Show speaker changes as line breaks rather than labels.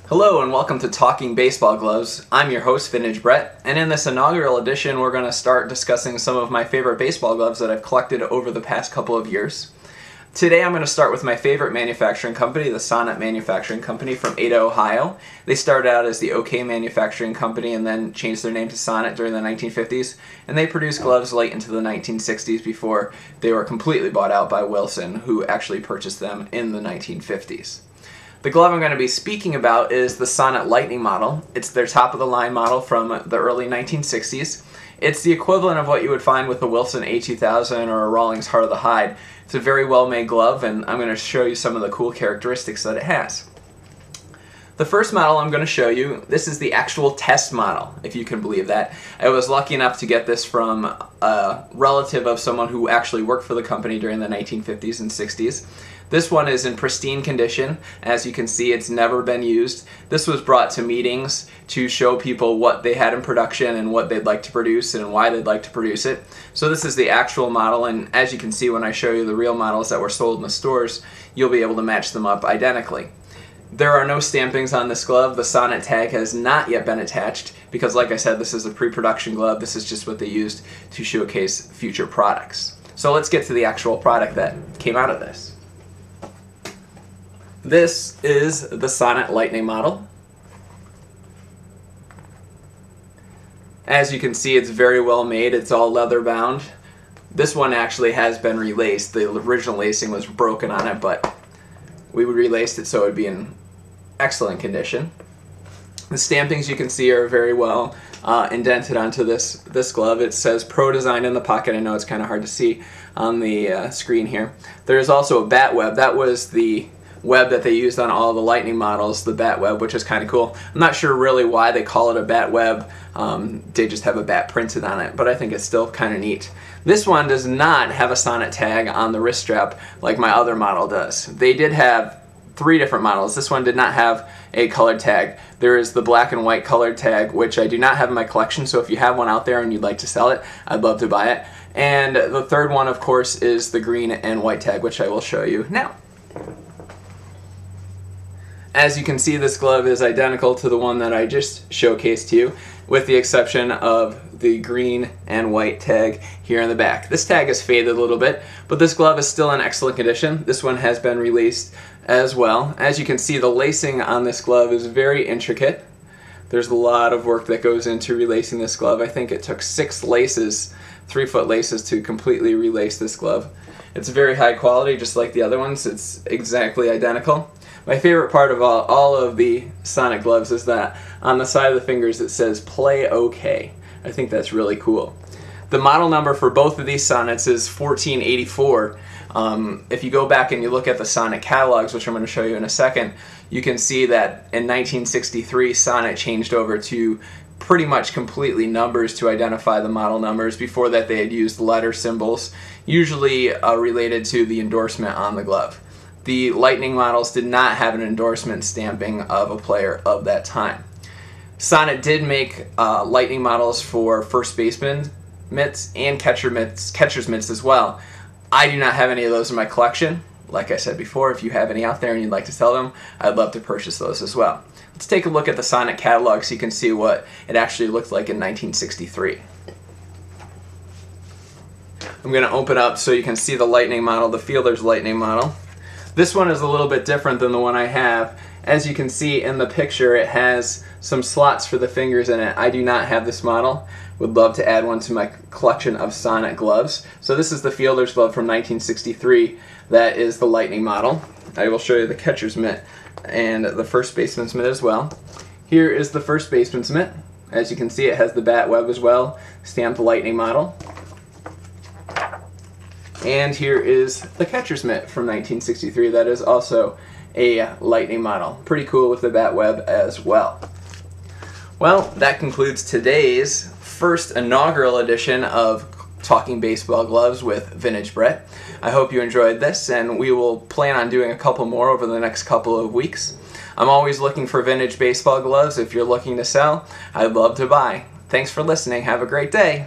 Hello and welcome to Talking Baseball Gloves. I'm your host, Vintage Brett, and in this inaugural edition we're going to start discussing some of my favorite baseball gloves that I've collected over the past couple of years. Today I'm going to start with my favorite manufacturing company, the Sonnet Manufacturing Company from Ada, Ohio. They started out as the OK Manufacturing Company and then changed their name to Sonnet during the 1950s, and they produced gloves late into the 1960s before they were completely bought out by Wilson, who actually purchased them in the 1950s. The glove I'm going to be speaking about is the Sonnet Lightning model. It's their top-of-the-line model from the early 1960s. It's the equivalent of what you would find with a Wilson A2000 or a Rawlings Heart of the Hide. It's a very well-made glove, and I'm going to show you some of the cool characteristics that it has. The first model I'm going to show you, this is the actual test model, if you can believe that. I was lucky enough to get this from a relative of someone who actually worked for the company during the 1950s and 60s. This one is in pristine condition. As you can see, it's never been used. This was brought to meetings to show people what they had in production and what they'd like to produce and why they'd like to produce it. So this is the actual model, and as you can see when I show you the real models that were sold in the stores, you'll be able to match them up identically. There are no stampings on this glove. The Sonnet tag has not yet been attached because, like I said, this is a pre-production glove. This is just what they used to showcase future products. So let's get to the actual product that came out of this. This is the Sonnet Lightning model. As you can see, it's very well made. It's all leather bound. This one actually has been relaced. The original lacing was broken on it, but we relaced it so it would be in excellent condition. The stampings you can see are very well indented onto this glove. It says Pro Design in the pocket. I know it's kind of hard to see on the screen here. There's also a bat web. That was the web that they used on all the Lightning models, the bat web, which is kind of cool. I'm not sure really why they call it a bat web. They just have a bat printed on it, but I think it's still kind of neat. This one does not have a Sonnet tag on the wrist strap like my other model does. They did have three different models. This one did not have a colored tag. There is the black and white colored tag, which I do not have in my collection, so if you have one out there and you'd like to sell it, I'd love to buy it. And the third one, of course, is the green and white tag, which I will show you now. As you can see, this glove is identical to the one that I just showcased to you, with the exception of the green and white tag here in the back. This tag is faded a little bit, but this glove is still in excellent condition. This one has been released as well. As you can see, the lacing on this glove is very intricate. There's a lot of work that goes into relacing this glove. I think it took 6 laces, 3-foot laces, to completely relace this glove. It's very high quality, just like the other ones. It's exactly identical. My favorite part of all of the Sonnet gloves is that on the side of the fingers it says Play OK. I think that's really cool. The model number for both of these Sonnets is 1484. If you go back and you look at the Sonnet catalogs, which I'm going to show you in a second, you can see that in 1963 Sonnet changed over to pretty much completely numbers to identify the model numbers. Before that they had used letter symbols, usually related to the endorsement on the glove. The Lightning models did not have an endorsement stamping of a player of that time. Sonnet did make Lightning models for first baseman mitts and catcher's mitts as well. I do not have any of those in my collection. Like I said before, if you have any out there and you'd like to sell them, I'd love to purchase those as well. Let's take a look at the Sonnet catalog so you can see what it actually looked like in 1963. I'm going to open up so you can see the Lightning model, the Fielder's Lightning model. This one is a little bit different than the one I have. As you can see in the picture, it has some slots for the fingers in it. I do not have this model. Would love to add one to my collection of Sonnet gloves. So this is the Fielder's glove from 1963. That is the Lightning model. I will show you the catcher's mitt and the first baseman's mitt as well. Here is the first baseman's mitt. As you can see, it has the bat web as well, stamped Lightning model. And here is the catcher's mitt from 1963. That is also a Lightning model. Pretty cool with the bat web as well. Well, that concludes today's first inaugural edition of Talking Baseball Gloves with Vintage Brett. I hope you enjoyed this, and we will plan on doing a couple more over the next couple of weeks. I'm always looking for vintage baseball gloves. If you're looking to sell, I'd love to buy. Thanks for listening. Have a great day.